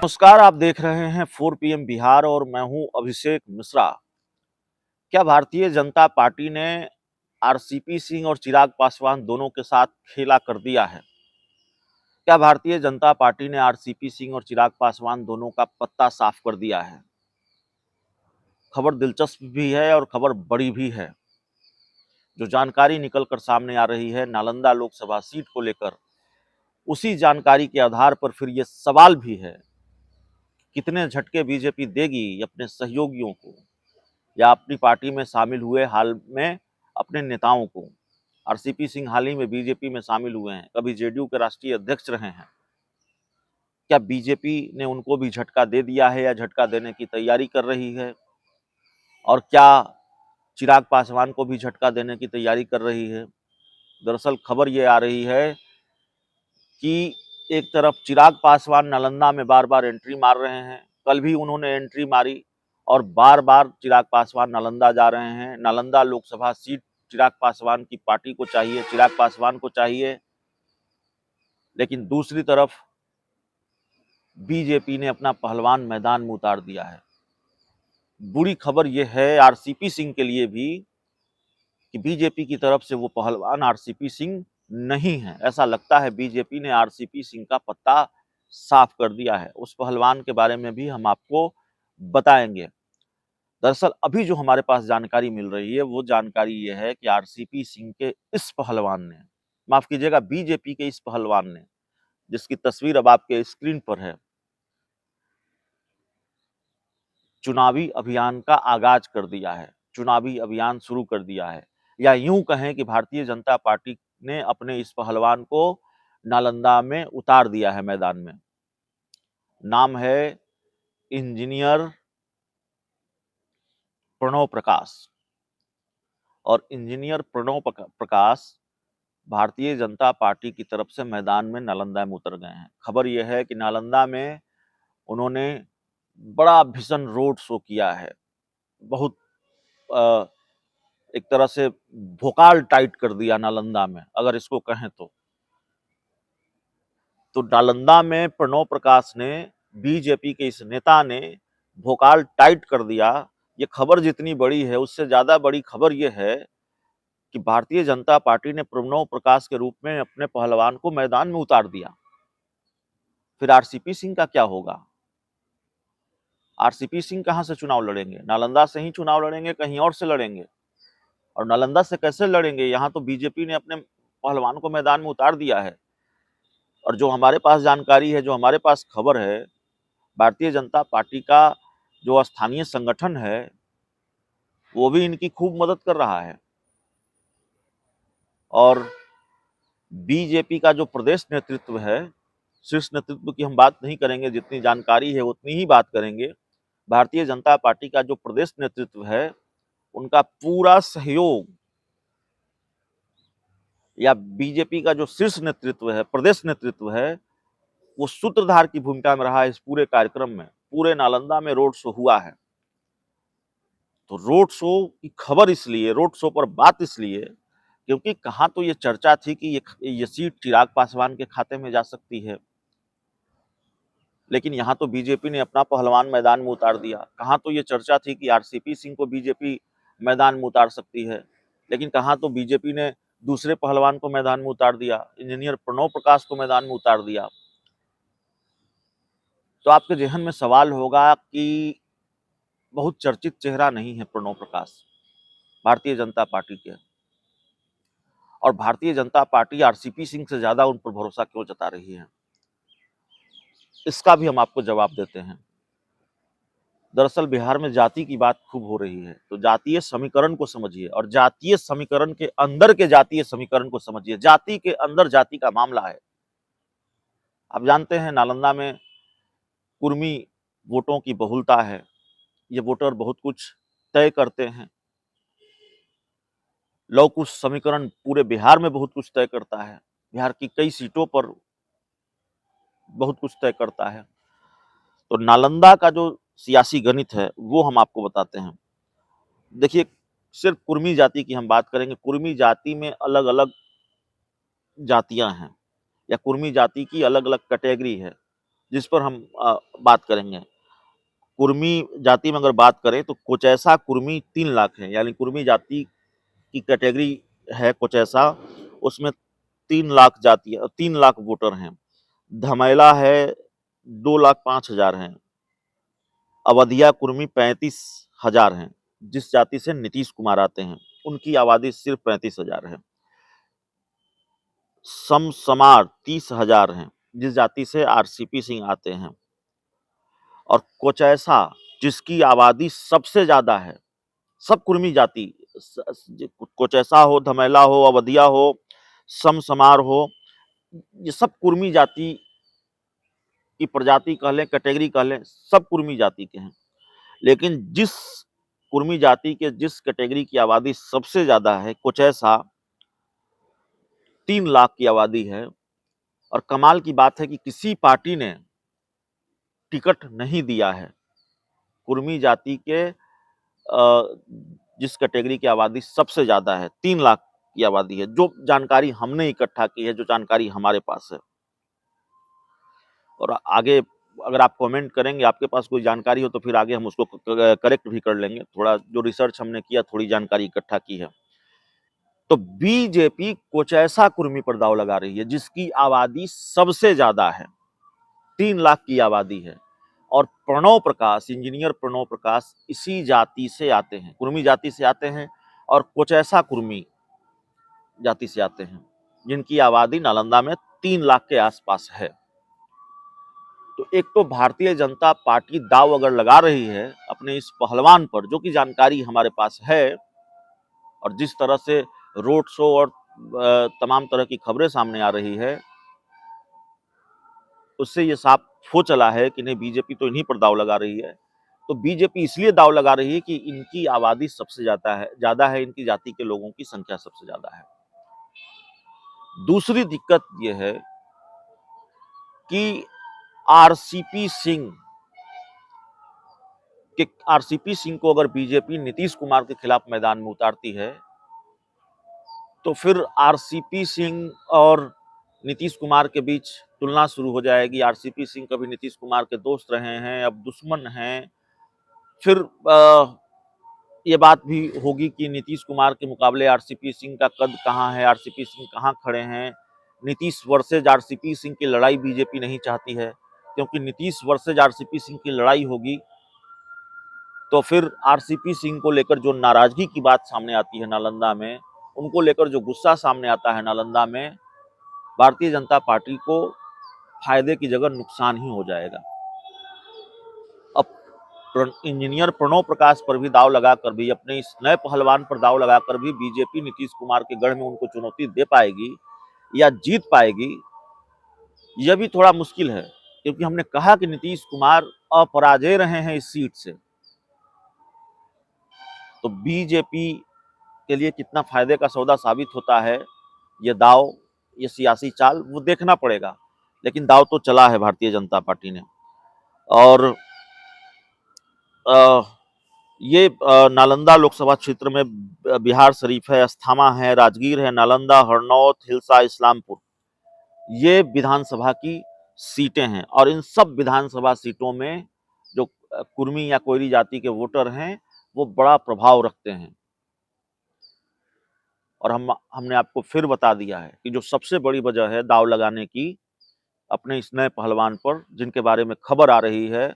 नमस्कार, आप देख रहे हैं 4 पीएम बिहार और मैं हूं अभिषेक मिश्रा। क्या भारतीय जनता पार्टी ने आरसीपी सिंह और चिराग पासवान दोनों के साथ खेला कर दिया है? क्या भारतीय जनता पार्टी ने आरसीपी सिंह और चिराग पासवान दोनों का पत्ता साफ कर दिया है? खबर दिलचस्प भी है और खबर बड़ी भी है। जो जानकारी निकलकर सामने आ रही है नालंदा लोकसभा सीट को लेकर, उसी जानकारी के आधार पर फिर ये सवाल भी है, कितने झटके बीजेपी देगी अपने सहयोगियों को या अपनी पार्टी में शामिल हुए हाल में अपने नेताओं को। आरसीपी सिंह हाल ही में बीजेपी में शामिल हुए हैं, कभी जेडीयू के राष्ट्रीय अध्यक्ष रहे हैं। क्या बीजेपी ने उनको भी झटका दे दिया है या झटका देने की तैयारी कर रही है? और क्या चिराग पासवान को भी झटका देने की तैयारी कर रही है? दरअसल खबर ये आ रही है कि एक तरफ चिराग पासवान नालंदा में बार बार एंट्री मार रहे हैं, कल भी उन्होंने एंट्री मारी और बार बार चिराग पासवान नालंदा जा रहे हैं। नालंदा लोकसभा सीट चिराग पासवान की पार्टी को चाहिए, चिराग पासवान को चाहिए। लेकिन दूसरी तरफ बीजेपी ने अपना पहलवान मैदान में उतार दिया है। बुरी खबर यह है आरसीपी सिंह के लिए भी कि बीजेपी की तरफ से वो पहलवान आरसीपी सिंह नहीं है। ऐसा लगता है बीजेपी ने आरसीपी सिंह का पत्ता साफ कर दिया है। उस पहलवान के बारे में भी हम आपको बताएंगे। दरअसल अभी जो हमारे पास जानकारी मिल रही है वो जानकारी ये है कि आरसीपी सिंह के इस पहलवान ने, माफ कीजिएगा बीजेपी के इस पहलवान ने, जिसकी तस्वीर अब आपके स्क्रीन पर है, चुनावी अभियान का आगाज कर दिया है, चुनावी अभियान शुरू कर दिया है। या यूं कहें कि भारतीय जनता पार्टी ने अपने इस पहलवान को नालंदा में उतार दिया है मैदान में। नाम है इंजीनियर प्रणव प्रकाश। और इंजीनियर प्रणव प्रकाश भारतीय जनता पार्टी की तरफ से मैदान में नालंदा में उतर गए हैं। खबर यह है कि नालंदा में उन्होंने बड़ा भीषण रोड शो किया है। बहुत एक तरह से भोकाल टाइट कर दिया नालंदा में, अगर इसको कहें तो नालंदा में प्रणव प्रकाश ने, बीजेपी के इस नेता ने भोकाल टाइट कर दिया। ये खबर जितनी बड़ी है उससे ज्यादा बड़ी खबर यह है कि भारतीय जनता पार्टी ने प्रणव प्रकाश के रूप में अपने पहलवान को मैदान में उतार दिया। फिर आरसीपी सिंह का क्या होगा? आरसीपी सिंह कहां से चुनाव लड़ेंगे? नालंदा से ही चुनाव लड़ेंगे, कहीं और से लड़ेंगे? और नालंदा से कैसे लड़ेंगे? यहां तो बीजेपी ने अपने पहलवान को मैदान में उतार दिया है। और जो हमारे पास जानकारी है, जो हमारे पास खबर है, भारतीय जनता पार्टी का जो स्थानीय संगठन है वो भी इनकी खूब मदद कर रहा है। और बीजेपी का जो प्रदेश नेतृत्व है, शीर्ष नेतृत्व की हम बात नहीं करेंगे, जितनी जानकारी है उतनी ही बात करेंगे। भारतीय जनता पार्टी का जो प्रदेश नेतृत्व है उनका पूरा सहयोग, या बीजेपी का जो शीर्ष नेतृत्व है, प्रदेश नेतृत्व है, वो सूत्रधार की भूमिका में रहा है इस पूरे कार्यक्रम में। पूरे नालंदा में रोड शो हुआ है। तो रोड शो की खबर इसलिए, रोड शो पर बात इसलिए क्योंकि कहां तो ये चर्चा थी कि ये सीट चिराग पासवान के खाते में जा सकती है, लेकिन यहां तो बीजेपी ने अपना पहलवान मैदान में उतार दिया। कहां तो ये चर्चा थी कि आरसीपी सिंह को बीजेपी मैदान में उतार सकती है, लेकिन कहां तो बीजेपी ने दूसरे पहलवान को मैदान में उतार दिया, इंजीनियर प्रणव प्रकाश को मैदान में उतार दिया। तो आपके जहन में सवाल होगा कि बहुत चर्चित चेहरा नहीं है प्रणव प्रकाश भारतीय जनता पार्टी के, और भारतीय जनता पार्टी आरसीपी सिंह से ज्यादा उन पर भरोसा क्यों जता रही है? इसका भी हम आपको जवाब देते हैं। दरअसल बिहार में जाति की बात खूब हो रही है, तो जातीय समीकरण को समझिए और जातीय समीकरण के अंदर के जातीय समीकरण को समझिए। जाति के अंदर जाति का मामला है। आप जानते हैं नालंदा में कुर्मी वोटों की बहुलता है। ये वोटर बहुत कुछ तय करते हैं। लव कुश समीकरण पूरे बिहार में बहुत कुछ तय करता है। बिहार की कई सीटों पर बहुत कुछ तय करता है। तो नालंदा का जो सियासी गणित है वो हम आपको बताते हैं। देखिए, सिर्फ कुर्मी जाति की हम बात करेंगे। कुर्मी जाति में अलग अलग जातियां हैं, या कुर्मी जाति की अलग अलग कैटेगरी है, जिस पर हम बात करेंगे। कुर्मी जाति में अगर बात करें तो कोचैसा कुर्मी 3 लाख है, यानी कुर्मी जाति की कैटेगरी है कोचैसा, उसमें 3 लाख जाति 3 लाख वोटर हैं। धमेला है 2,05,000 हैं। अवधिया कुर्मी 35,000 हैं, जिस जाति से नीतीश कुमार आते हैं, उनकी आबादी सिर्फ 35,000 है। समसमार 30,000 हैं, जिस जाति से आरसीपी सिंह आते हैं। और कोचैसा, जिसकी आबादी सबसे ज्यादा है, सब कुर्मी जाति, कोचैसा हो, धमेला हो, अवधिया हो, समसमार हो, ये सब कुर्मी जाति की प्रजाति कह लें, कैटेगरी कह लें, सब कुर्मी जाति के हैं। लेकिन जिस कुर्मी जाति के जिस कैटेगरी की आबादी सबसे ज्यादा है, कोचैसा, 3 लाख की आबादी है। और कमाल की बात है कि किसी पार्टी ने टिकट नहीं दिया है कुर्मी जाति के जिस कैटेगरी की आबादी सबसे ज्यादा है, 3 लाख की आबादी है, जो जानकारी हमने इकट्ठा की है, जो जानकारी हमारे पास है। और आगे अगर आप कमेंट करेंगे, आपके पास कोई जानकारी हो, तो फिर आगे हम उसको करेक्ट भी कर लेंगे। थोड़ा जो रिसर्च हमने किया, थोड़ी जानकारी इकट्ठा की है। तो बीजेपी कोचैसा कुर्मी पर दांव लगा रही है, जिसकी आबादी सबसे ज्यादा है, 3 लाख की आबादी है। और प्रणव प्रकाश, इंजीनियर प्रणव प्रकाश इसी जाति से आते हैं, कुर्मी जाति से आते हैं, और कोचैसा कुर्मी जाति से आते हैं, जिनकी आबादी नालंदा में 3 लाख के आसपास है। तो एक तो भारतीय जनता पार्टी दाव अगर लगा रही है अपने इस पहलवान पर, जो कि जानकारी हमारे पास है, और जिस तरह से रोड शो और तमाम तरह की खबरें सामने आ रही है, उससे ये साफ हो चला है कि नहीं, बीजेपी तो इन्हीं पर दाव लगा रही है। तो बीजेपी इसलिए दाव लगा रही है कि इनकी आबादी सबसे ज्यादा है, इनकी जाति के लोगों की संख्या सबसे ज्यादा है। दूसरी दिक्कत यह है कि आरसीपी सिंह को अगर बीजेपी नीतीश कुमार के खिलाफ मैदान में उतारती है, तो फिर आरसीपी सिंह और नीतीश कुमार के बीच तुलना शुरू हो जाएगी। आरसीपी सिंह कभी नीतीश कुमार के दोस्त रहे हैं, अब दुश्मन हैं। फिर ये बात भी होगी कि नीतीश कुमार के मुकाबले आरसीपी सिंह का कद कहाँ है, आरसीपी सिंह कहाँ खड़े हैं। नीतीश वर्सेज आरसीपी सिंह की लड़ाई बीजेपी नहीं चाहती है, क्योंकि नीतीश वर्सेज आरसीपी सिंह की लड़ाई होगी तो फिर आरसीपी सिंह को लेकर जो नाराजगी की बात सामने आती है नालंदा में, उनको लेकर जो गुस्सा सामने आता है नालंदा में, भारतीय जनता पार्टी को फायदे की जगह नुकसान ही हो जाएगा। अब इंजीनियर प्रणव प्रकाश पर भी दाव लगाकर भी, अपने इस नए पहलवान पर दाव लगाकर भी बीजेपी नीतीश कुमार के गढ़ में उनको चुनौती दे पाएगी या जीत पाएगी, यह भी थोड़ा मुश्किल है। क्योंकि हमने कहा कि नीतीश कुमार अपराजय रहे हैं इस सीट से, तो बीजेपी के लिए कितना फायदे का सौदा साबित होता है ये दाव, ये सियासी चाल, वो देखना पड़ेगा। लेकिन दाव तो चला है भारतीय जनता पार्टी ने। और ये नालंदा लोकसभा क्षेत्र में बिहार शरीफ है, अस्थामा है, राजगीर है, नालंदा, हरनौत, हिलसा, इस्लामपुर, ये विधानसभा की सीटें हैं। और इन सब विधानसभा सीटों में जो कुर्मी या कोयरी जाति के वोटर हैं, वो बड़ा प्रभाव रखते हैं। और हमने आपको फिर बता दिया है कि जो सबसे बड़ी वजह है दाव लगाने की अपने इस नए पहलवान पर, जिनके बारे में खबर आ रही है,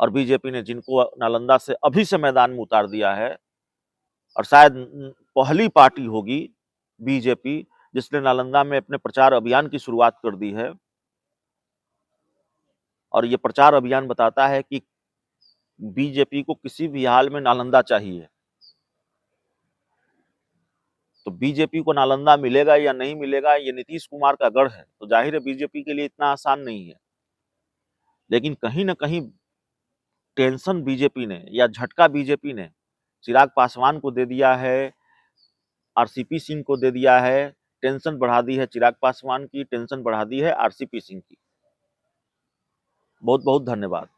और बीजेपी ने जिनको नालंदा से अभी से मैदान में उतार दिया है, और शायद पहली पार्टी होगी बीजेपी जिसने नालंदा में अपने प्रचार अभियान की शुरुआत कर दी है। और ये प्रचार अभियान बताता है कि बीजेपी को किसी भी हाल में नालंदा चाहिए। तो बीजेपी को नालंदा मिलेगा या नहीं मिलेगा, ये नीतीश कुमार का गढ़ है, तो जाहिर है बीजेपी के लिए इतना आसान नहीं है। लेकिन कहीं ना कहीं टेंशन बीजेपी ने या झटका बीजेपी ने चिराग पासवान को दे दिया है, आरसीपी सिंह को दे दिया है। टेंशन बढ़ा दी है चिराग पासवान की, टेंशन बढ़ा दी है आरसीपी सिंह की। बहुत बहुत धन्यवाद।